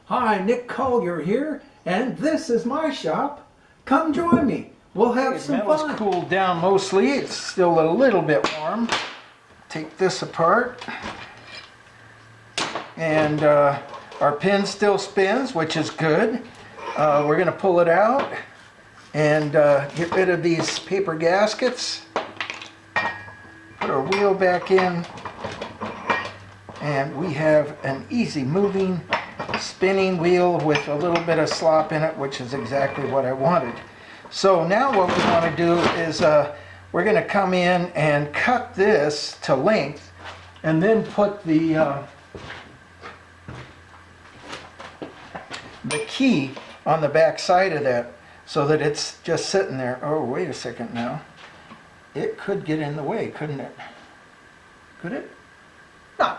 Hi, Nick Collier here, and this is my shop. Come join me. We'll have some metal's fun. cooled down mostly. It's still a little bit warm. Take this apart. And our pin still spins, which is good. We're going to pull it out and get rid of these paper gaskets. Put our wheel back in. And we have an easy moving, spinning wheel with a little bit of slop in it, which is exactly what I wanted. So now what we want to do is we're going to come in and cut this to length and then put the key on the back side of that so that it's just sitting there. Oh, wait a second now. It could get in the way, couldn't it? Could it? No.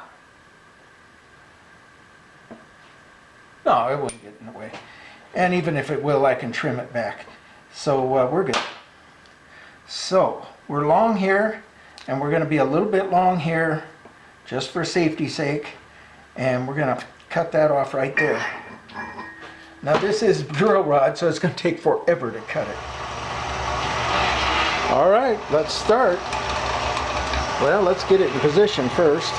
No, it wouldn't get in the way. And even if it will, I can trim it back. So we're good. So we're long here, and we're going to be a little bit long here just for safety's sake. And we're going to cut that off right there. Now this is drill rod, so it's going to take forever to cut it. All right, let's start. Well, let's get it in position first.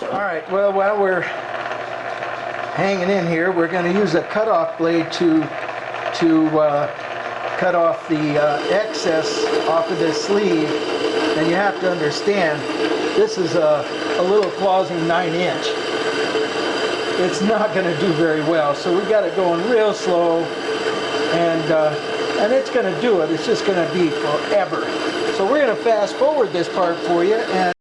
All right, well, while we're hanging in here, we're going to use a cutoff blade to cut off the excess off of this sleeve. And you have to understand, this is a little clawsy 9-inch. It's not going to do very well, so we got it going real slow, and it's going to do it. It's just going to be forever. So we're going to fast forward this part for you. And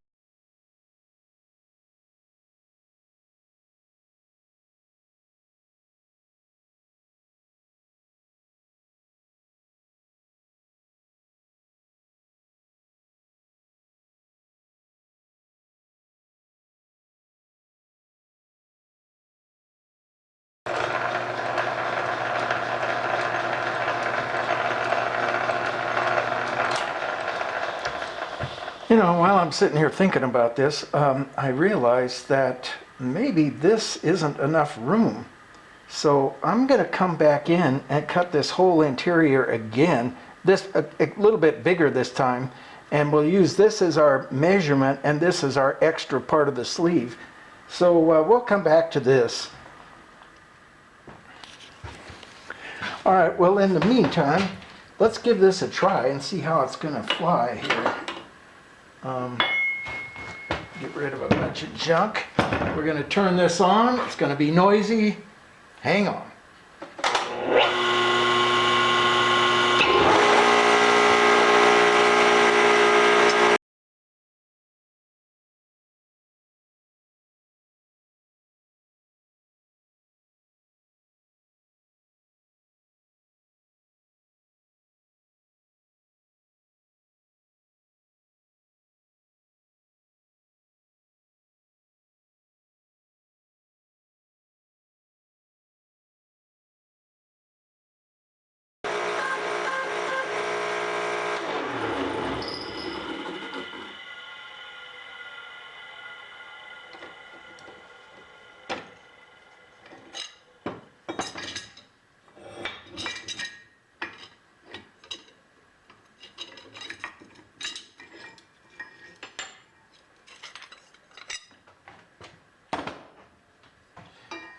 you know, while I'm sitting here thinking about this, I realized that maybe this isn't enough room. So I'm going to come back in and cut this whole interior again, this a little bit bigger this time, and we'll use this as our measurement, and this is our extra part of the sleeve. So we'll come back to this. All right, well, in the meantime, let's give this a try and see how it's going to fly here. Get rid of a bunch of junk. We're going to turn this on. It's going to be noisy. Hang on.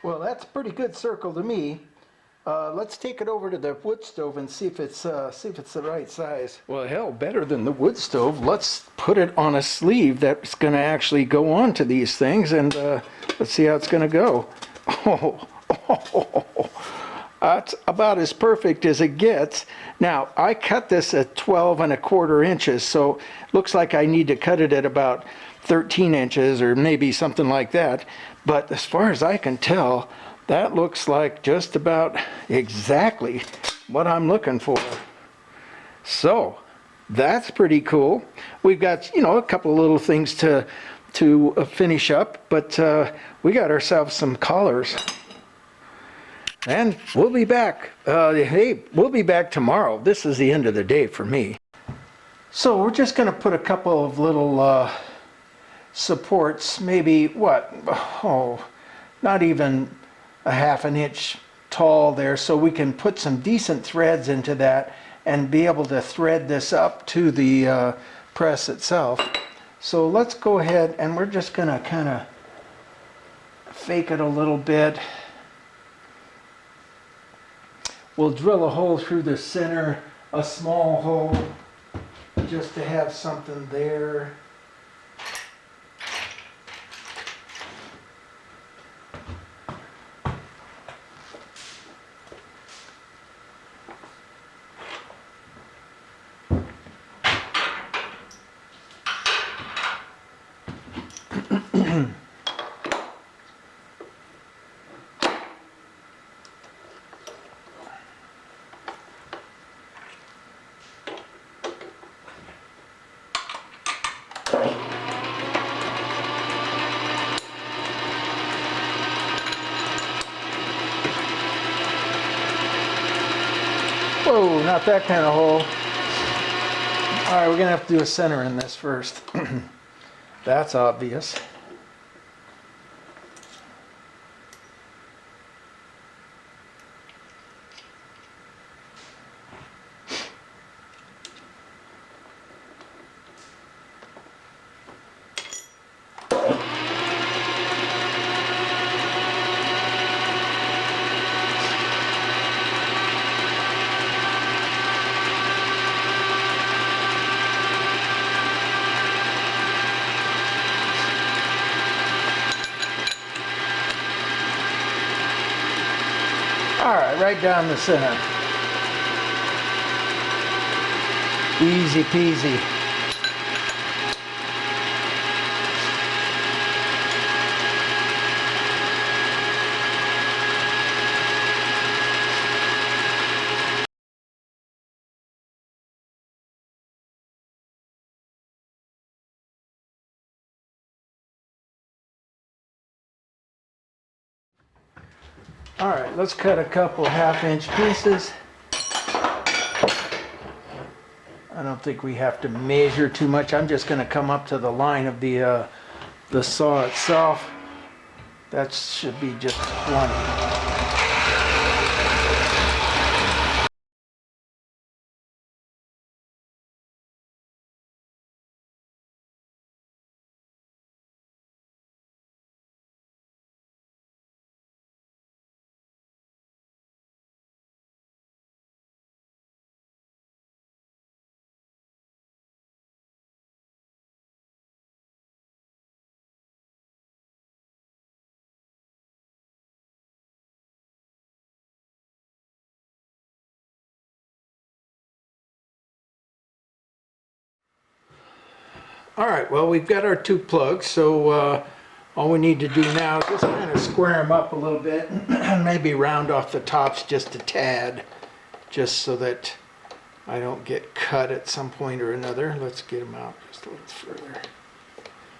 Well, that's a pretty good circle to me. Let's take it over to the wood stove and see if it's the right size. Well, hell, better than the wood stove. Let's put it on a sleeve that's going to actually go on to these things, and let's see how it's going to go. It's about as perfect as it gets. Now, I cut this at 12¼ inches, so looks like I need to cut it at about 13 inches or maybe something like that. But as far as I can tell, that looks like just about exactly what I'm looking for. So that's pretty cool. We've got, a couple of little things to finish up, but we got ourselves some collars. And we'll be back. Hey, we'll be back tomorrow. This is the end of the day for me. So we're just going to put a couple of little supports, maybe not even a ½ inch tall there, so we can put some decent threads into that and be able to thread this up to the press itself. So let's go ahead, and we're just going to kind of fake it a little bit. We'll drill a hole through the center, a small hole, just to have something there. Whoa, not that kind of hole. All right, we're gonna have to do a center in this first. That's obvious. All right, right down the center. Easy peasy. All right, let's cut a couple ½ inch pieces. I don't think we have to measure too much. I'm just going to come up to the line of the saw itself. That should be just plenty. All right, well, we've got our two plugs, so all we need to do now is just kind of square them up a little bit and maybe round off the tops just a tad, just so that I don't get cut at some point or another. Let's get them out just a little further.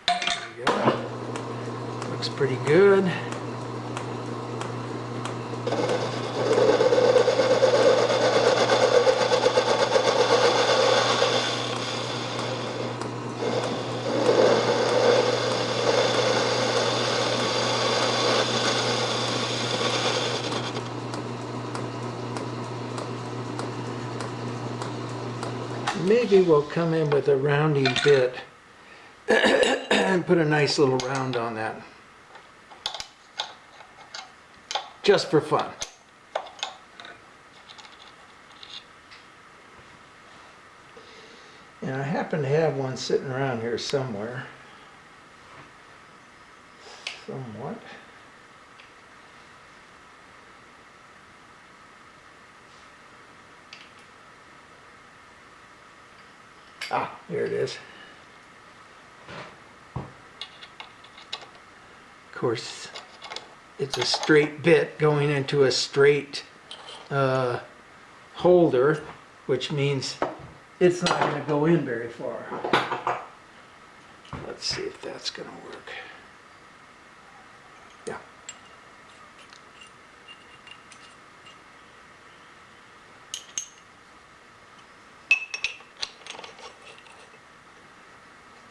There we go. Looks pretty good. Maybe we'll come in with a rounding bit and put a nice little round on that. Just for fun. And I happen to have one sitting around here somewhere. Somewhat. Ah, there it is. Of course, it's a straight bit going into a straight holder, which means it's not going to go in very far. Let's see if that's going to work. Yeah.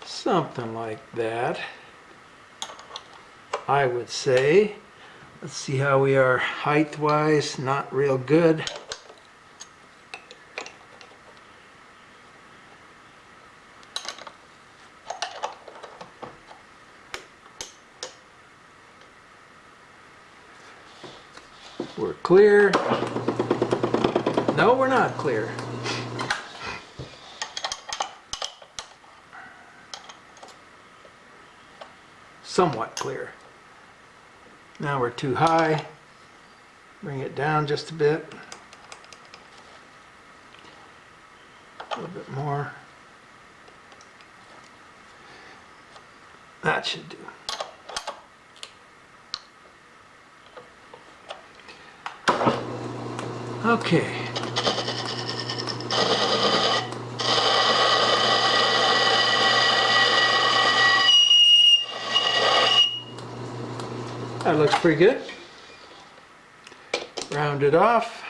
Something like that, I would say. Let's see how we are height-wise. Not real good. We're clear. No, we're not clear. Somewhat clear. Now we're too high. Bring it down just a bit. A little bit more. That should do. Okay. That looks pretty good. Round it off.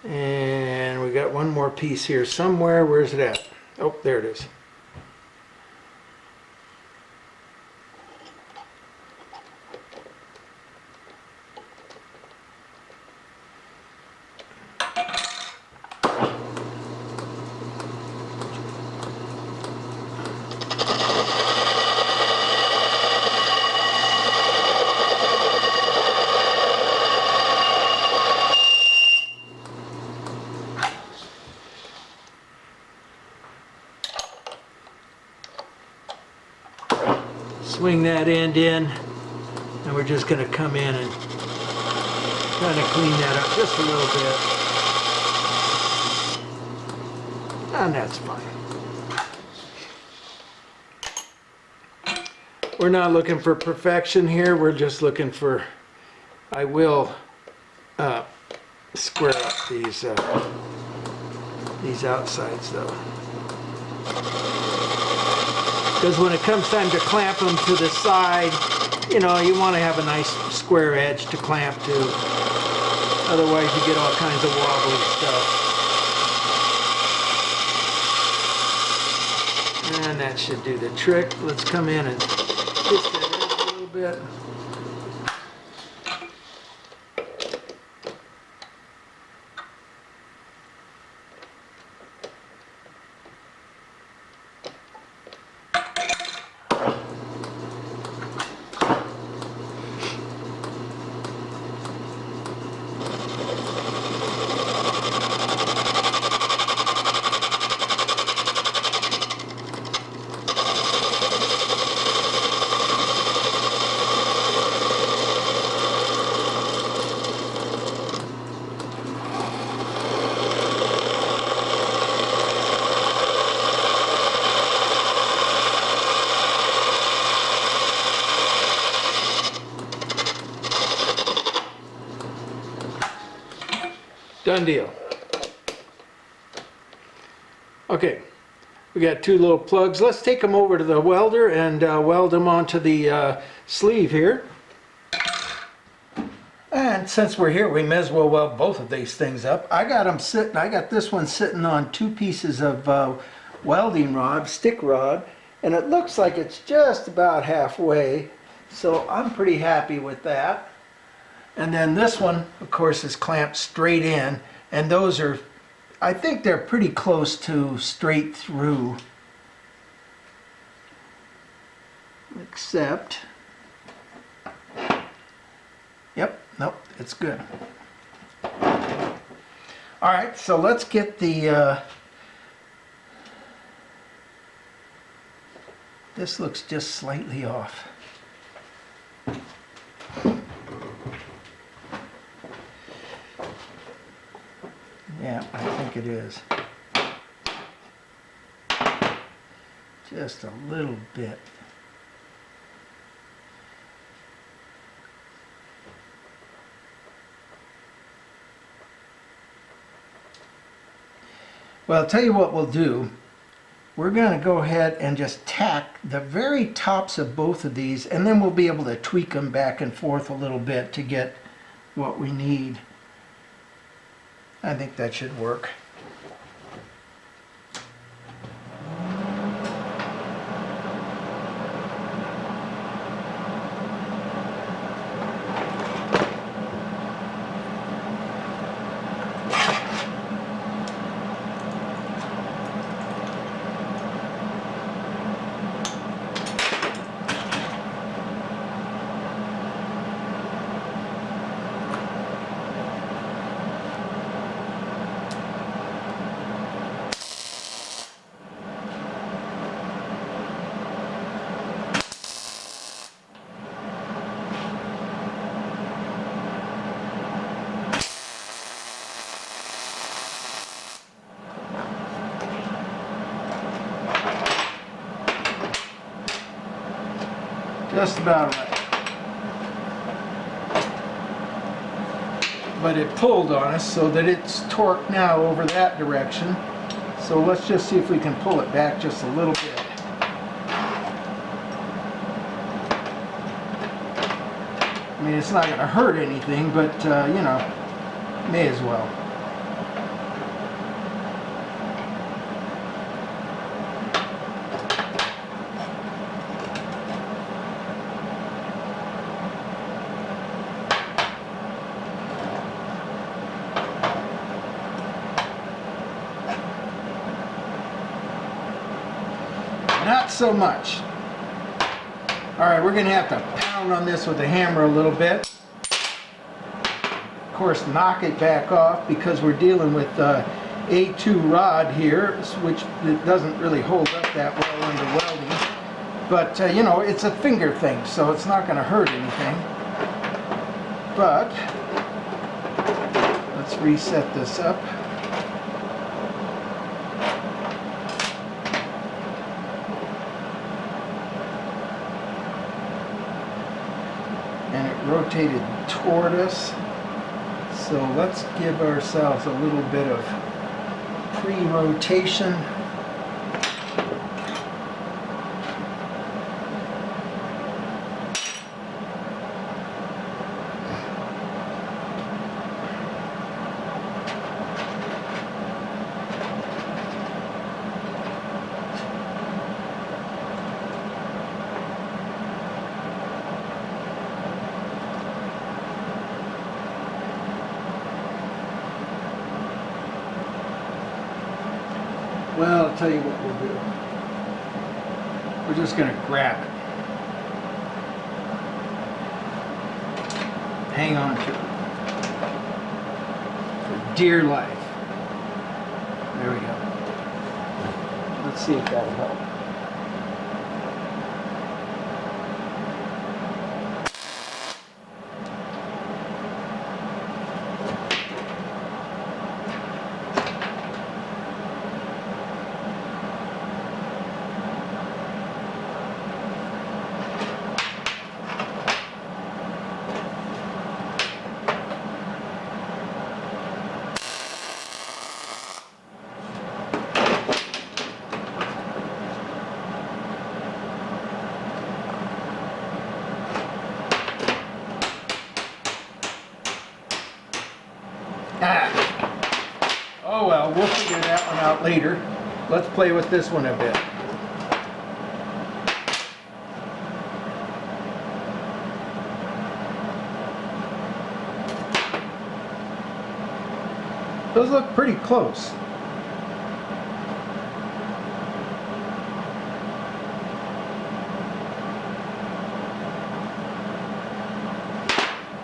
And we got one more piece here somewhere. Where's it at? Oh, there it is. Swing that end in, and we're just going to come in and kind of clean that up just a little bit. And that's fine. We're not looking for perfection here, we're just looking for, I will square up these outsides though. Because when it comes time to clamp them to the side, you know, you want to have a nice square edge to clamp to. Otherwise you get all kinds of wobbly stuff. And that should do the trick. Let's come in and twist that edge a little bit. Done deal. Okay, we got two little plugs. Let's take them over to the welder and weld them onto the sleeve here. And since we're here, we may as well weld both of these things up. I got this one sitting on two pieces of welding rod, stick rod, and it looks like it's just about halfway. So I'm pretty happy with that. And then this one, of course, is clamped straight in, and those are, I think they're pretty close to straight through. Except, yep, nope, it's good. All right, so let's get the, this looks just slightly off. Yeah, I think it is. Just a little bit. Well, I'll tell you what we'll do. We're going to go ahead and just tack the very tops of both of these, and then we'll be able to tweak them back and forth a little bit to get what we need. I think that should work. Just about right. But it pulled on us so that it's torqued now over that direction. So let's just see if we can pull it back just a little bit. I mean, it's not going to hurt anything, but you know, may as well. Not so much. Alright, we're going to have to pound on this with a hammer a little bit. Of course, knock it back off because we're dealing with A2 rod here, which it doesn't really hold up that well under welding. But, you know, it's a finger thing, so it's not going to hurt anything. But, let's reset this up. And it rotated toward us. So let's give ourselves a little bit of pre-rotation. Well, I'll tell you what we'll do. We're just going to grab it. Hang on to it. For dear life. There we go. Let's see if that'll help. Oh well, we'll figure that one out later. Let's play with this one a bit. Those look pretty close.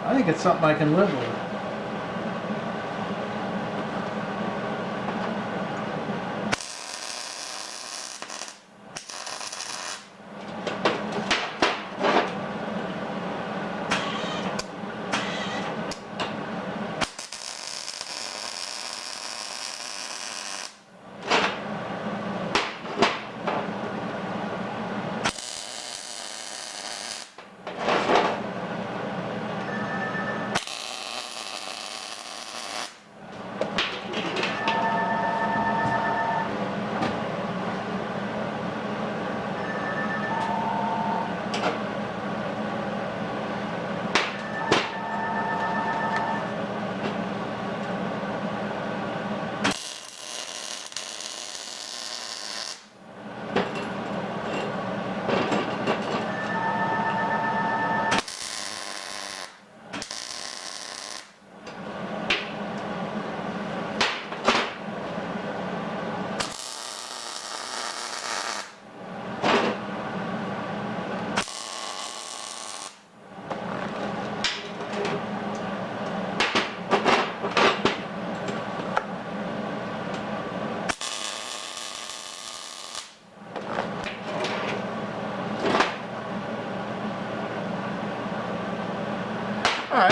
I think it's something I can live with.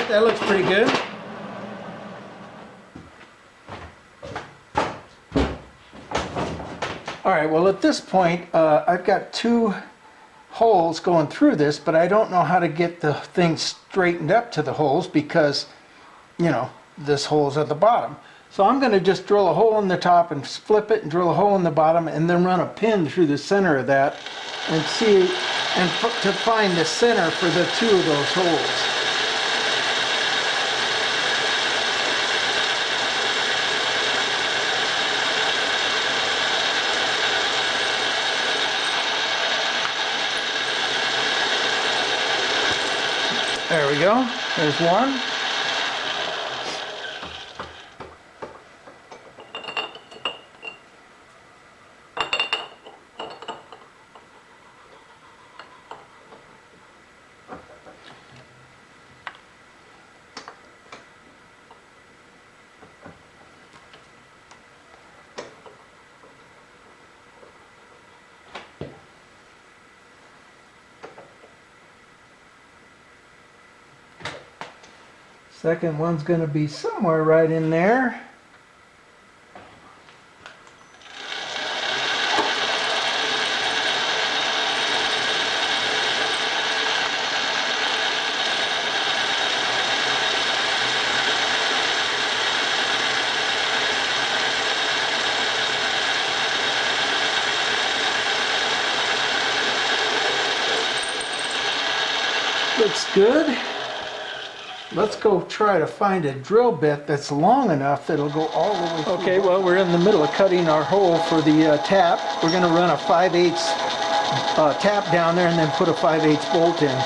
right, that looks pretty good. All right, well at this point, I've got 2 holes going through this, but I don't know how to get the thing straightened up to the holes because, you know, this hole's at the bottom. So I'm going to just drill a hole in the top and flip it and drill a hole in the bottom and then run a pin through the center of that and see, and to find the center for the 2 of those holes. There we go. There's one. Second one's going to be somewhere right in there. Looks good. Let's go try to find a drill bit that's long enough that'll go all the way through. Okay, well, we're in the middle of cutting our hole for the tap. We're going to run a 5/8 tap down there and then put a 5/8 bolt in.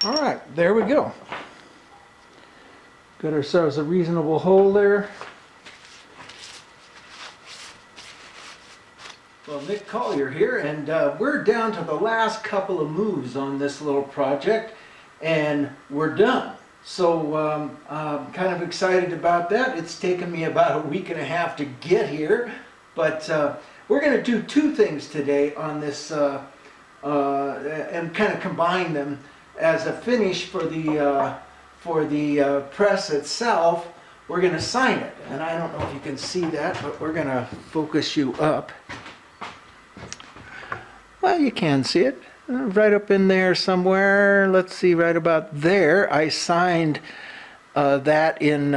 All right, there we go. Got ourselves a reasonable hole there. Well, Nick Collier here, and we're down to the last couple of moves on this little project, and we're done. So I'm kind of excited about that. It's taken me about a week and a half to get here, but we're going to do 2 things today on this and kind of combine them as a finish for the press itself. We're going to sign it, and I don't know if you can see that, but we're going to focus you up. Well, you can see it right up in there somewhere. Let's see, right about there. I signed that in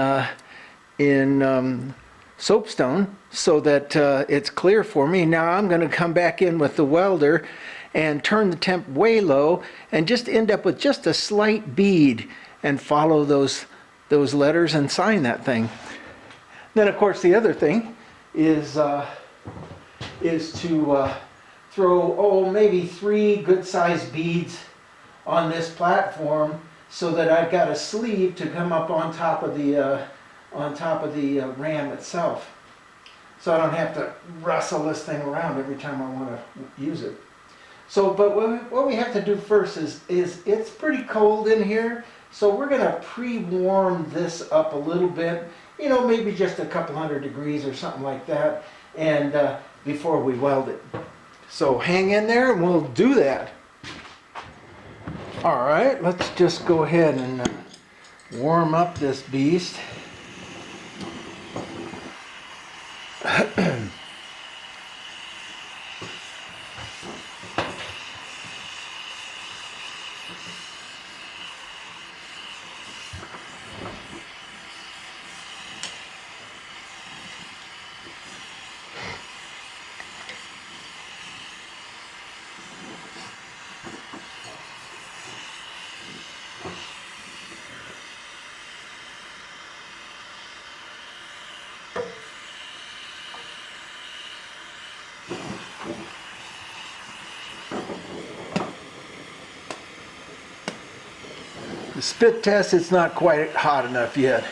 soapstone so that it's clear for me. Now I'm going to come back in with the welder and turn the temp way low and just end up with just a slight bead and follow those letters and sign that thing. Then of course the other thing is to throw maybe 3 good-sized beads on this platform so that I've got a sleeve to come up on top of the ram itself, so I don't have to wrestle this thing around every time I want to use it. So, but what we have to do first is it's pretty cold in here, so we're going to pre-warm this up a little bit, you know, maybe just a couple hundred degrees or something like that, and before we weld it. So hang in there and we'll do that. All right, let's just go ahead and warm up this beast. The spit test, it's not quite hot enough yet.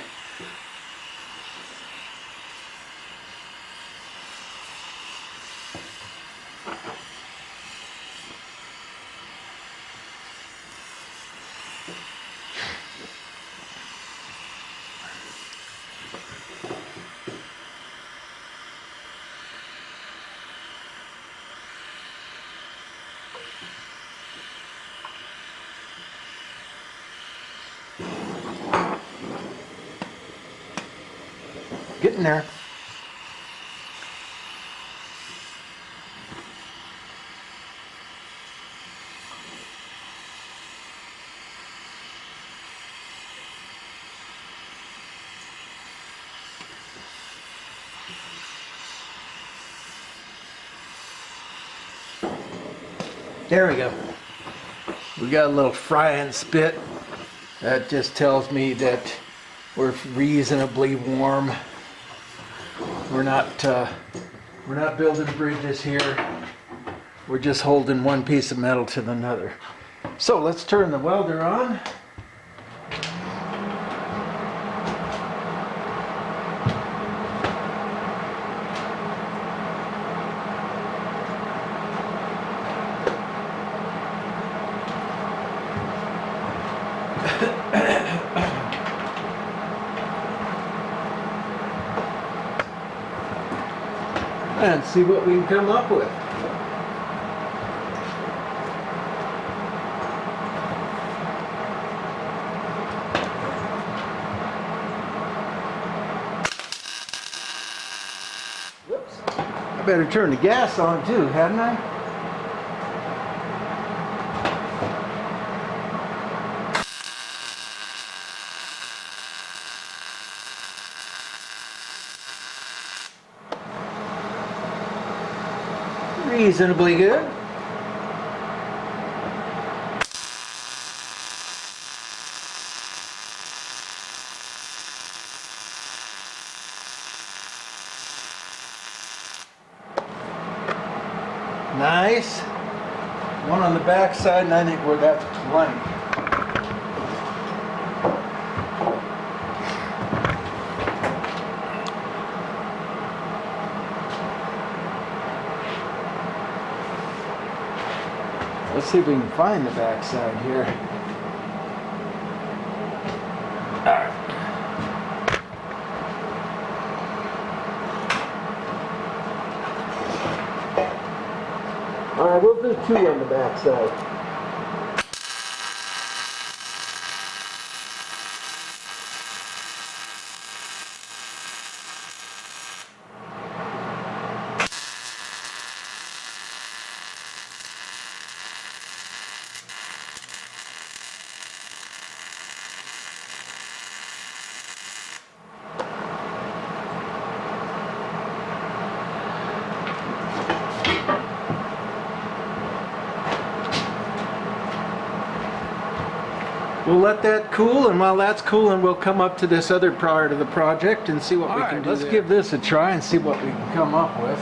Getting there. There we go. We got a little frying spit. That just tells me that we're reasonably warm. We're not building bridges here. We're just holding one piece of metal to another. So let's turn the welder on. And see what we can come up with. Whoops. I better turn the gas on too, hadn't I? Reasonably good. Nice. One on the back side, and I think we're at 20. Let's see if we can find the back side here. All right. All right, we'll do 2 on the back side. We'll let that cool, and while that's cooling, we'll come up to this other part of the project and see what we can do. Let's give this a try and see what we can come up with.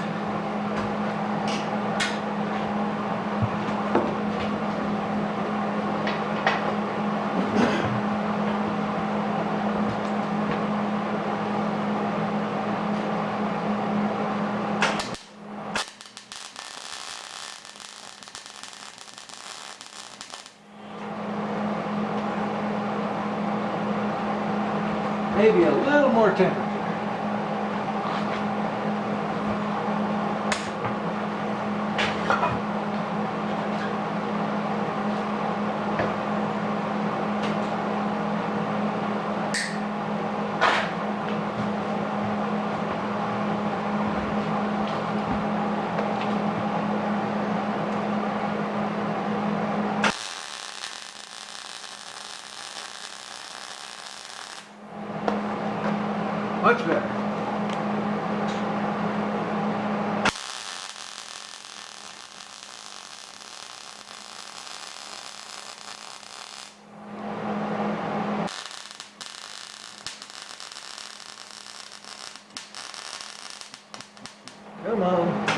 Maybe a little more temperature. Much better. Come on.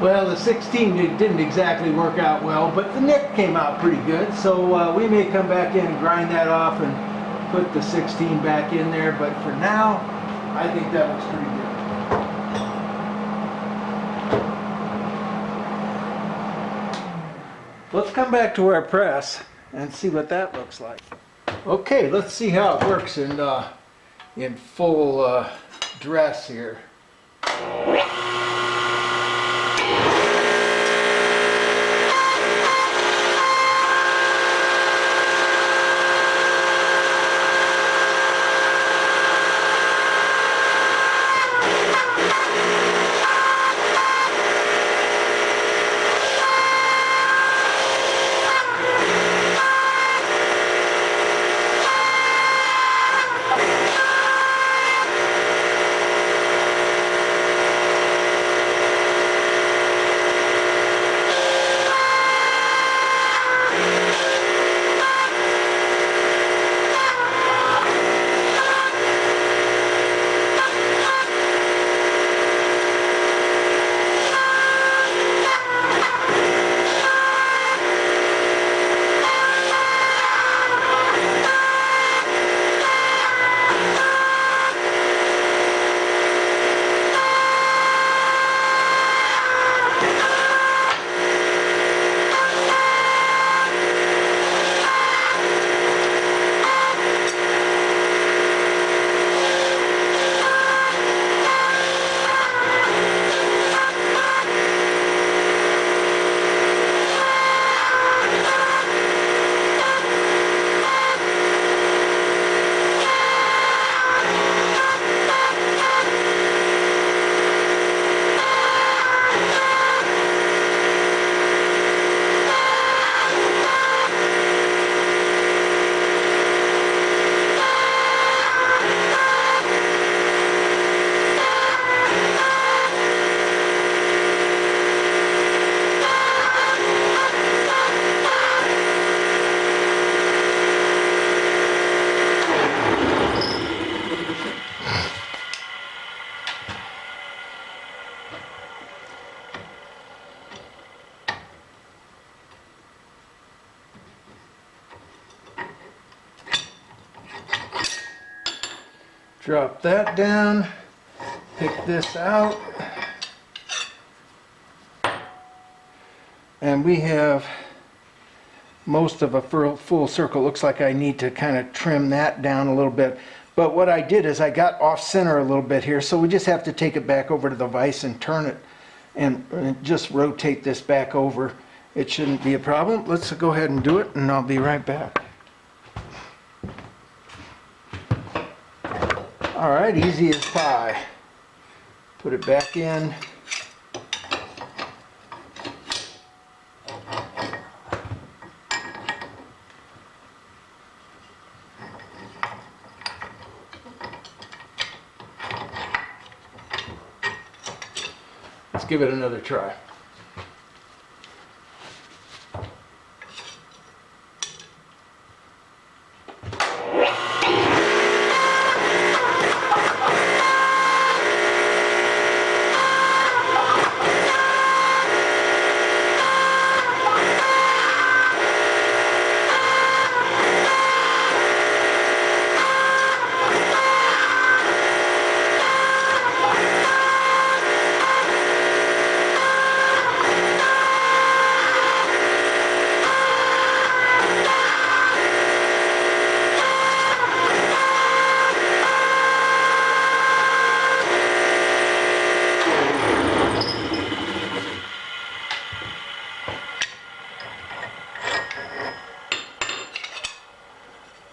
Well, the 16 didn't exactly work out well, but the nick came out pretty good, so we may come back in and grind that off and put the 16 back in there, but for now, I think that looks pretty good. Let's come back to our press and see what that looks like. Okay, let's see how it works in full dress here. Drop that down, pick this out, and we have most of a full circle. Looks like I need to kind of trim that down a little bit, But what I did is I got off center a little bit here, so we just have to take it back over to the vise and turn it and just rotate this back over. It shouldn't be a problem. Let's go ahead and do it, and I'll be right back. All right, easy as pie. Put it back in. Let's give it another try.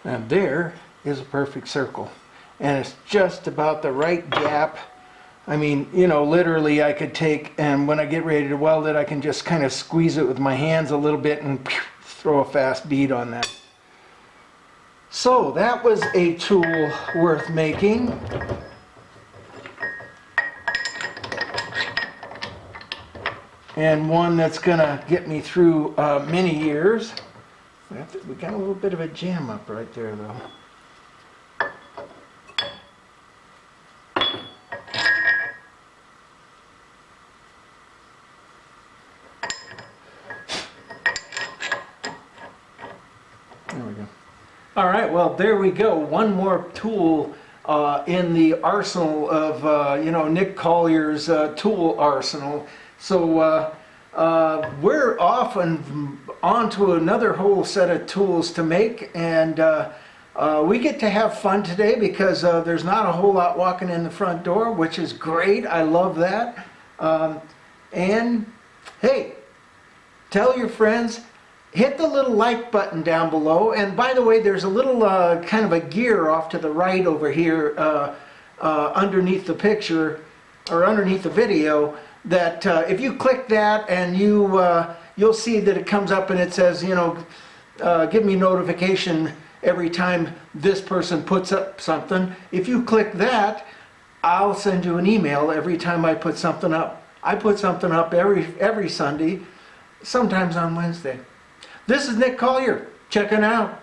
And there is a perfect circle. And it's just about the right gap. I mean, you know, literally I could take, and when I get ready to weld it, I can just kind of squeeze it with my hands a little bit and throw a fast bead on that. So that was a tool worth making. And one that's gonna get me through many years. We got a little bit of a jam up right there though. There we go. All right, well there we go. One more tool in the arsenal of, you know, Nick Collier's tool arsenal. So we're off and on to another whole set of tools to make, and we get to have fun today because there's not a whole lot walking in the front door, which is great. I love that. And hey, tell your friends, hit the little like button down below, and by the way, there's a little kind of a gear off to the right over here underneath the picture or underneath the video that if you click that and you'll see that it comes up and it says, you know, give me notification every time this person puts up something. If you click that, I'll send you an email every time I put something up. I put something up every Sunday, sometimes on Wednesday. This is Nick Collier, checking out.